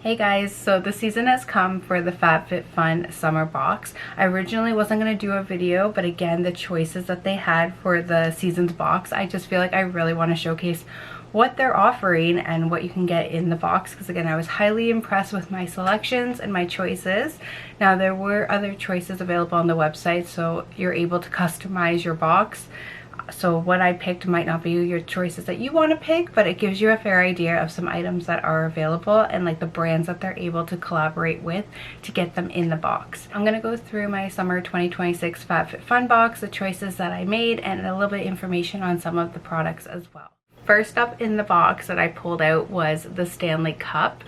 Hey guys, so the season has come for the FabFitFun summer box. I originally wasn't going to do a video, but again, the choices that they had for the season's box, I just feel like I really want to showcase what they're offering and what you can get in the box, because again, I was highly impressed with my selections and my choices. Now, there were other choices available on the website, so you're able to customize your box. So what I picked might not be your choices that you want to pick, but it gives you a fair idea of some items that are available and like the brands that they're able to collaborate with to get them in the box. I'm going to go through my summer 2026 FabFitFun box, the choices that I made, and a little bit of information on some of the products as well. First up in the box that I pulled out was the Stanley Cup.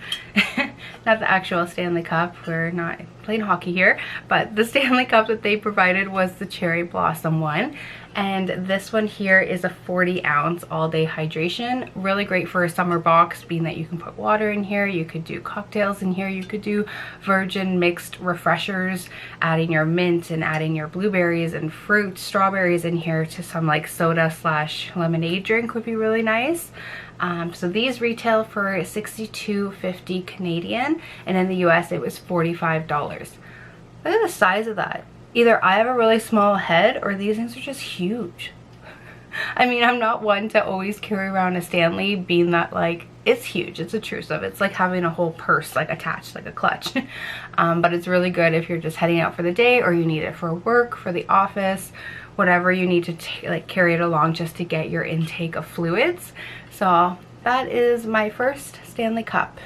Not the actual Stanley Cup, we're not playing hockey here, but the Stanley Cup that they provided was the Cherry Blossom one. And this one here is a 40-ounce all-day hydration. Really great for a summer box, being that you can put water in here, you could do cocktails in here, you could do virgin mixed refreshers, adding your mint and adding your blueberries and fruit, strawberries in here to some like soda / lemonade drink would be really nice. So these retail for $62.50 Canadian, and in the US it was $45. Look at the size of that. Either I have a really small head or these things are just huge. I mean, I'm not one to always carry around a Stanley, being that like it's huge, it's intrusive, it's like having a whole purse like attached like a clutch. But it's really good if you're just heading out for the day, or you need it for work, for the office, whatever you need to like carry it along just to get your intake of fluids. So that is my first Stanley Cup.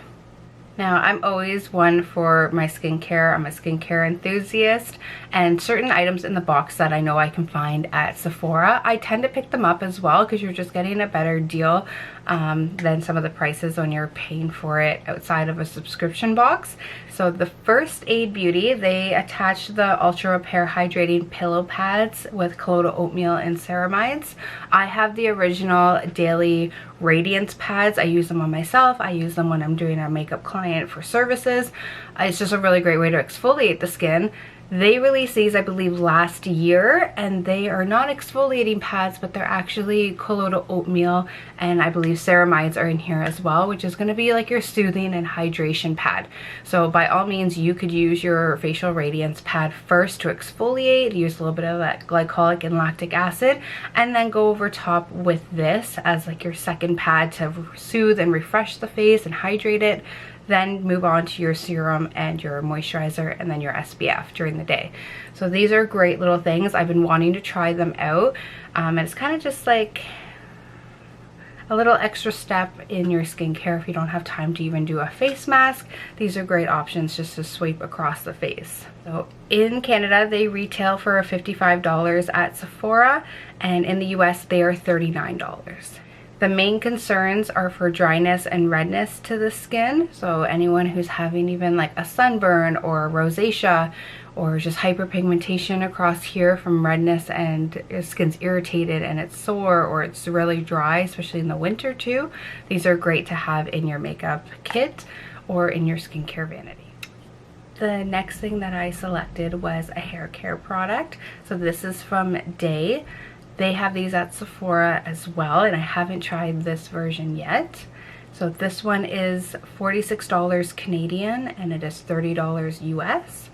Now, I'm always one for my skincare. I'm a skincare enthusiast, and certain items in the box that I know I can find at Sephora, I tend to pick them up as well, because you're just getting a better deal than some of the prices when you're paying for it outside of a subscription box. So the First Aid Beauty, they attached the Ultra Repair Hydrating Pillow Pads with Colloidal Oatmeal and ceramides. I have the original Daily Radiance pads. I use them on myself. I use them when I'm doing a makeup client for services. It's just a really great way to exfoliate the skin. They released these, I believe, last year, and they are not exfoliating pads, but they're actually colloidal oatmeal, and I believe ceramides are in here as well, which is going to be like your soothing and hydration pad. So by all means, you could use your facial radiance pad first to exfoliate, use a little bit of that glycolic and lactic acid, and then go over top with this as like your second pad to soothe and refresh the face and hydrate it. Then move on to your serum and your moisturizer, and then your SPF during the day. So these are great little things. I've been wanting to try them out, and it's kind of just like a little extra step in your skincare if you don't have time to even do a face mask. These are great options just to sweep across the face. So in Canada, they retail for $55 at Sephora, and in the US, they are $39. The main concerns are for dryness and redness to the skin. So anyone who's having even like a sunburn or rosacea or just hyperpigmentation across here from redness, and your skin's irritated and it's sore or it's really dry, especially in the winter too, these are great to have in your makeup kit or in your skincare vanity. The next thing that I selected was a hair care product. So this is from Day. They have these at Sephora as well, and I haven't tried this version yet. So this one is $46 Canadian, and it is $30 US.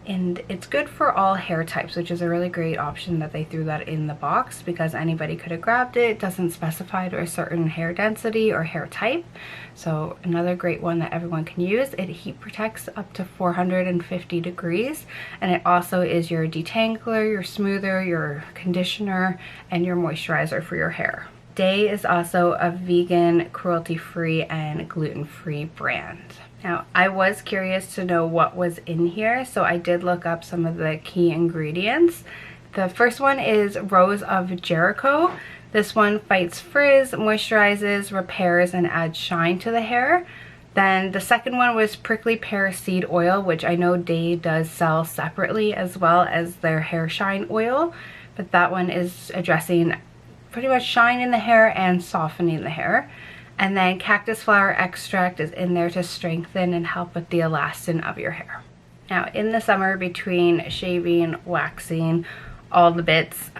And it's good for all hair types, which is a really great option that they threw that in the box, because anybody could have grabbed it. It doesn't specify to a certain hair density or hair type. So another great one that everyone can use. It heat protects up to 450 degrees, and it also is your detangler, your smoother, your conditioner, and your moisturizer for your hair. Day is also a vegan, cruelty-free, and gluten-free brand. Now, I was curious to know what was in here, so I did look up some of the key ingredients. The first one is Rose of Jericho. This one fights frizz, moisturizes, repairs, and adds shine to the hair. Then the second one was Prickly Pear Seed Oil, which I know Day does sell separately as well as their hair shine oil, but that one is addressing pretty much shine in the hair and softening the hair. And then Cactus Flower Extract is in there to strengthen and help with the elastin of your hair. Now, in the summer, between shaving, waxing, all the bits,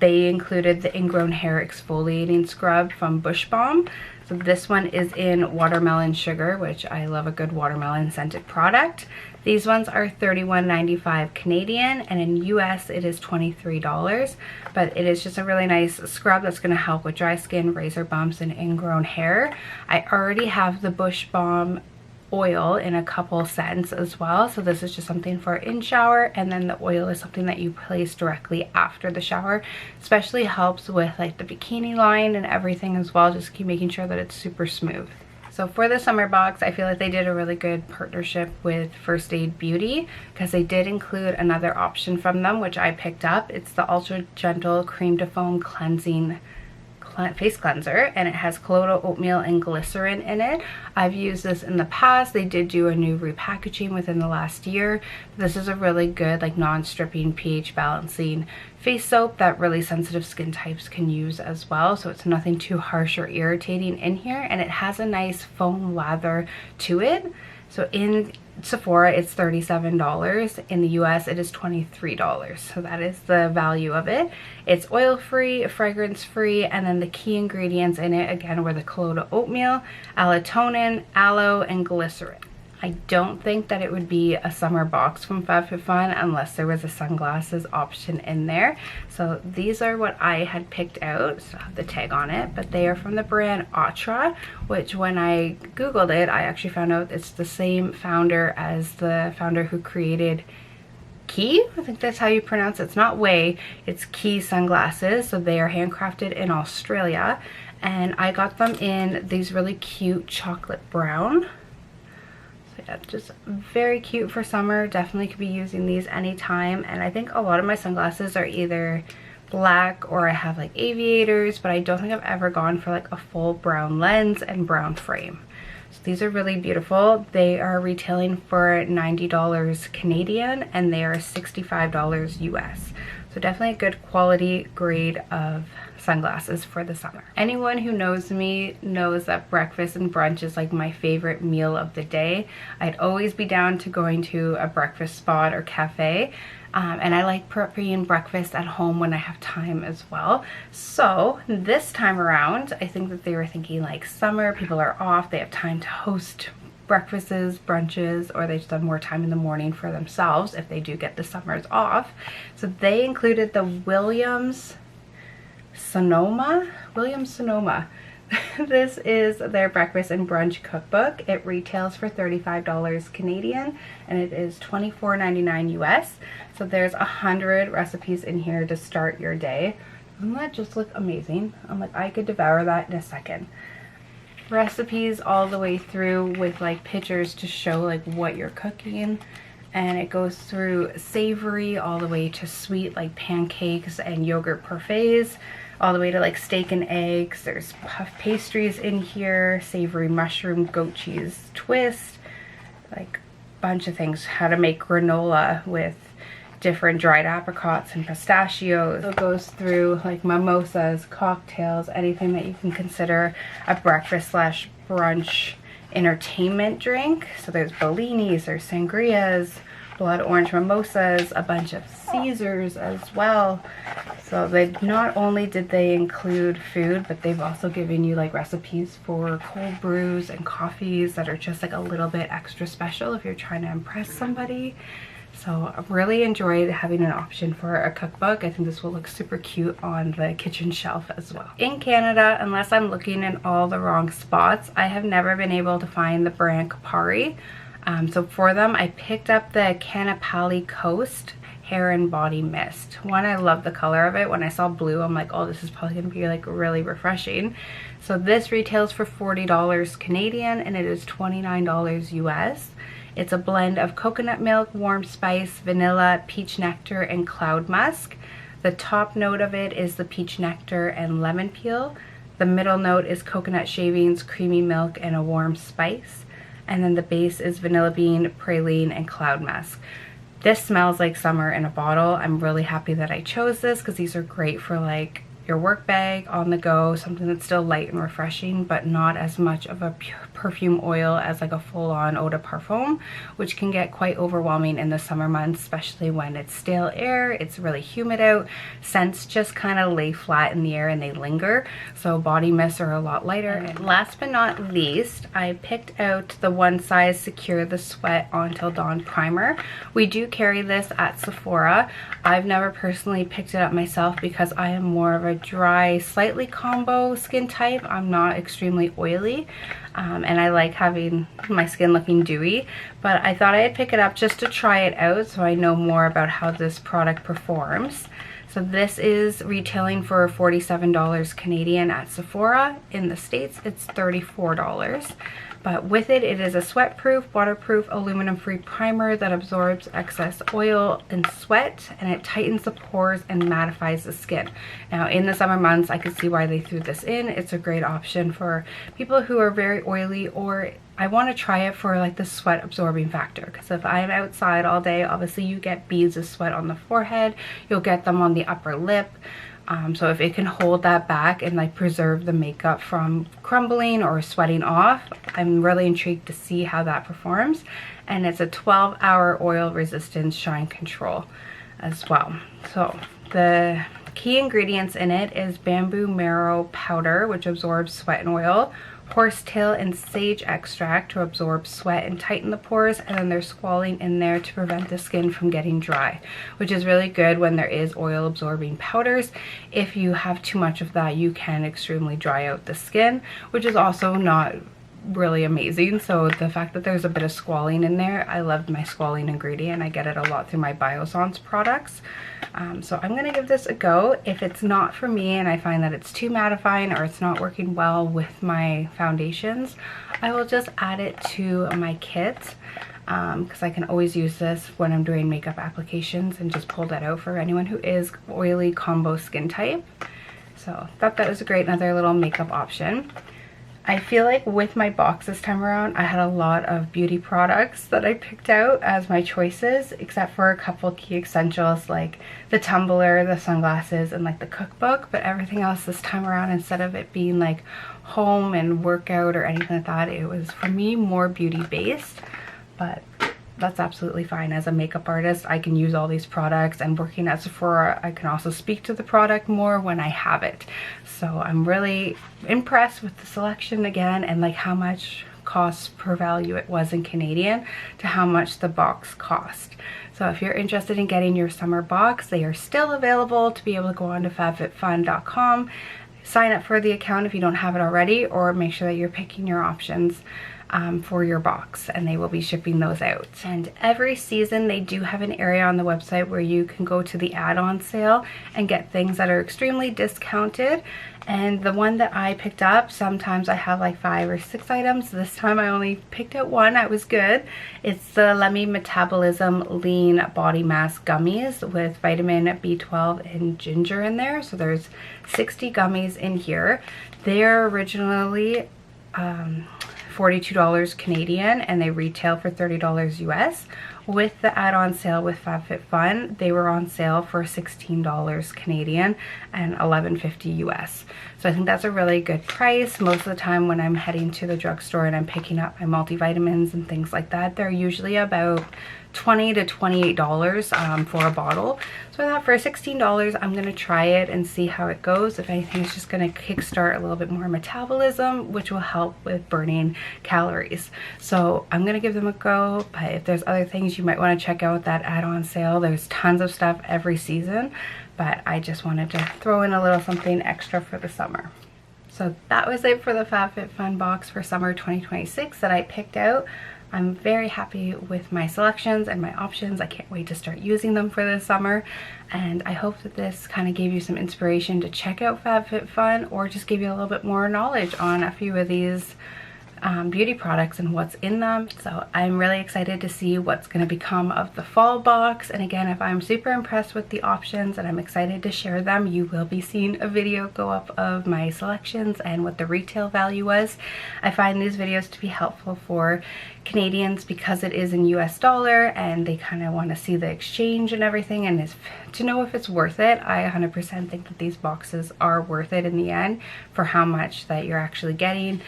they included the Ingrown Hair Exfoliating Scrub from Bush Balm. So So this one is in watermelon sugar, which I love a good watermelon scented product. These ones are $31.95 Canadian, and in US it is $23. But it is just a really nice scrub that's going to help with dry skin, razor bumps, and ingrown hair. I already have the Bush Balm oil in a couple scents as well, so this is just something for in shower, and then the oil is something that you place directly after the shower. Especially helps with like the bikini line and everything as well, just keep making sure that it's super smooth. So for the summer box, I feel like they did a really good partnership with First Aid Beauty, because they did include another option from them, which I picked up. It's the Ultra Gentle Cream to Foam Cleansing face cleanser, and it has colloidal oatmeal and glycerin in it. I've used this in the past. They did do a new repackaging within the last year. This is a really good like non-stripping, pH balancing face soap that really sensitive skin types can use as well, so it's nothing too harsh or irritating in here, and it has a nice foam lather to it. So in Sephora it's $37. In the US it is $23. So that is the value of it. It's oil free, fragrance free, and then the key ingredients in it again were the colloidal oatmeal, allotonin, aloe, and glycerin. I don't think that it would be a summer box from FabFitFun unless there was a sunglasses option in there. So these are what I had picked out. So I have the tag on it, but they are from the brand Atra, which when I googled it, I actually found out it's the same founder as the founder who created Key. I think that's how you pronounce it. It's not Way, it's Key sunglasses. So they are handcrafted in Australia, and I got them in these really cute chocolate brown. Yeah, just very cute for summer. Definitely could be using these anytime. And I think a lot of my sunglasses are either black or I have like aviators, but I don't think I've ever gone for like a full brown lens and brown frame. So these are really beautiful. They are retailing for $90 Canadian, and they are $65 US. So definitely a good quality grade of sunglasses for the summer. Anyone who knows me knows that breakfast and brunch is like my favorite meal of the day. I'd always be down to going to a breakfast spot or cafe. And I like prepping breakfast at home when I have time as well. So this time around, I think that they were thinking like summer, people are off, they have time to host breakfasts, brunches, or they just have more time in the morning for themselves if they do get the summers off. So they included the Williams Sonoma. This is their breakfast and brunch cookbook. It retails for $35 Canadian, and it is $24.99 US. So there's 100 recipes in here to start your day. Doesn't that just look amazing? I'm like, I could devour that in a second. Recipes all the way through with like pictures to show like what you're cooking, and it goes through savory all the way to sweet like pancakes and yogurt parfaits, all the way to like steak and eggs. There's puff pastries in here, savory mushroom goat cheese twist, like bunch of things. How to make granola with different dried apricots and pistachios. It goes through like mimosas, cocktails, anything that you can consider a breakfast slash brunch entertainment drink. So there's bellinis, there's sangrias, blood orange mimosas, a bunch of Caesars as well. So they not only did they include food, but they've also given you like recipes for cold brews and coffees that are just like a little bit extra special if you're trying to impress somebody. So I really enjoyed having an option for a cookbook. I think this will look super cute on the kitchen shelf as well. In Canada, unless I'm looking in all the wrong spots, I have never been able to find the brand Kapari. So for them, I picked up the Kanapali Coast Hair and Body Mist. One, I love the color of it. When I saw blue, I'm like, oh, this is probably gonna be like really refreshing. So this retails for $40 Canadian, and it is $29 US. It's a blend of coconut milk, warm spice, vanilla, peach nectar, and cloud musk. The top note of it is the peach nectar and lemon peel. The middle note is coconut shavings, creamy milk, and a warm spice. And then the base is vanilla bean, praline, and cloud musk. This smells like summer in a bottle. I'm really happy that I chose this because these are great for like your work bag, on the go, something that's still light and refreshing, but not as much of a perfume oil as like a full-on eau de parfum, which can get quite overwhelming in the summer months, especially when it's stale air, it's really humid out. Scents just kind of lay flat in the air and they linger, so body mists are a lot lighter. And last but not least, I picked out the One Size Secure the Sweat On Till Dawn primer. We do carry this at Sephora. I've never personally picked it up myself because I am more of a dry, slightly combo skin type. I'm not extremely oily, and I like having my skin looking dewy, but I thought I'd pick it up just to try it out so I know more about how this product performs. So this is retailing for $47 Canadian at Sephora. In the States, it's $34. But with it, it is a sweat-proof, waterproof, aluminum-free primer that absorbs excess oil and sweat, and it tightens the pores and mattifies the skin. Now, in the summer months, I could see why they threw this in. It's a great option for people who are very oily, or I want to try it for like the sweat absorbing factor, because if I'm outside all day, obviously you get beads of sweat on the forehead, you'll get them on the upper lip. So if it can hold that back and like preserve the makeup from crumbling or sweating off, I'm really intrigued to see how that performs. And it's a 12-hour oil resistance shine control as well. So the key ingredients in it is bamboo marrow powder, which absorbs sweat and oil, horsetail and sage extract to absorb sweat and tighten the pores, and then there's squalene in there to prevent the skin from getting dry, which is really good when there is oil absorbing powders. If you have too much of that, you can extremely dry out the skin, which is also not really amazing. So the fact that there's a bit of squalene in there, I love my squalene ingredient. I get it a lot through my Biossance products. So I'm gonna give this a go. If it's not for me and I find that it's too mattifying or it's not working well with my foundations, I will just add it to my kit, because I can always use this when I'm doing makeup applications and just pull that out for anyone who is oily combo skin type. So I thought that was a great another little makeup option. I feel like with my box this time around, I had a lot of beauty products that I picked out as my choices, except for a couple key essentials like the tumbler, the sunglasses, and like the cookbook. But everything else this time around, instead of it being like home and workout or anything like that, it was for me more beauty based. But that's absolutely fine. As a makeup artist, I can use all these products, and working at Sephora, I can also speak to the product more when I have it. So I'm really impressed with the selection again, and like how much cost per value it was in Canadian to how much the box cost. So if you're interested in getting your summer box, they are still available to be able to go on to fabfitfun.com, sign up for the account if you don't have it already, or make sure that you're picking your options for your box, and they will be shipping those out. And every season they do have an area on the website where you can go to the add-on sale and get things that are extremely discounted. And the one that I picked up, sometimes I have like 5 or 6 items. This time I only picked out one. I was good. It's the Lemmy Metabolism Lean Body Mask Gummies with vitamin B12 and ginger in there. So there's 60 gummies in here. They're originally $42 Canadian, and they retail for $30 US. With the add-on sale with FabFitFun, they were on sale for $16 Canadian and $11.50 US. So I think that's a really good price. Most of the time when I'm heading to the drugstore and I'm picking up my multivitamins and things like that, they're usually about $20 to $28 for a bottle. So I thought for $16, I'm gonna try it and see how it goes. If anything, it's just gonna kickstart a little bit more metabolism, which will help with burning calories. So I'm gonna give them a go, but if there's other things you might wanna check out that add-on sale, there's tons of stuff every season, but I just wanted to throw in a little something extra for the summer. So that was it for the FabFitFun box for summer 2026 that I picked out. I'm very happy with my selections and my options. I can't wait to start using them for this summer. And I hope that this kind of gave you some inspiration to check out FabFitFun, or just give you a little bit more knowledge on a few of these beauty products and what's in them. So I'm really excited to see what's going to become of the fall box. And again, if I'm super impressed with the options and I'm excited to share them, you will be seeing a video go up of my selections and what the retail value was. I find these videos to be helpful for Canadians because it is in US dollar and they kind of want to see the exchange and everything, and to know if it's worth it. I 100% think that these boxes are worth it in the end for how much that you're actually getting.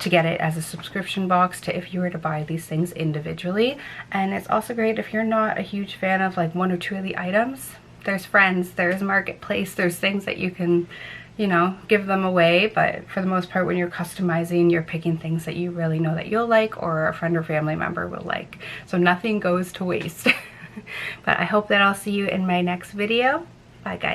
to get it as a subscription box to if you were to buy these things individually. And it's also great if you're not a huge fan of like one or two of the items. There's Friends, there's Marketplace, there's things that you can, you know, give them away. But for the most part, when you're customizing, you're picking things that you really know that you'll like or a friend or family member will like. So nothing goes to waste. But I hope that I'll see you in my next video. Bye guys.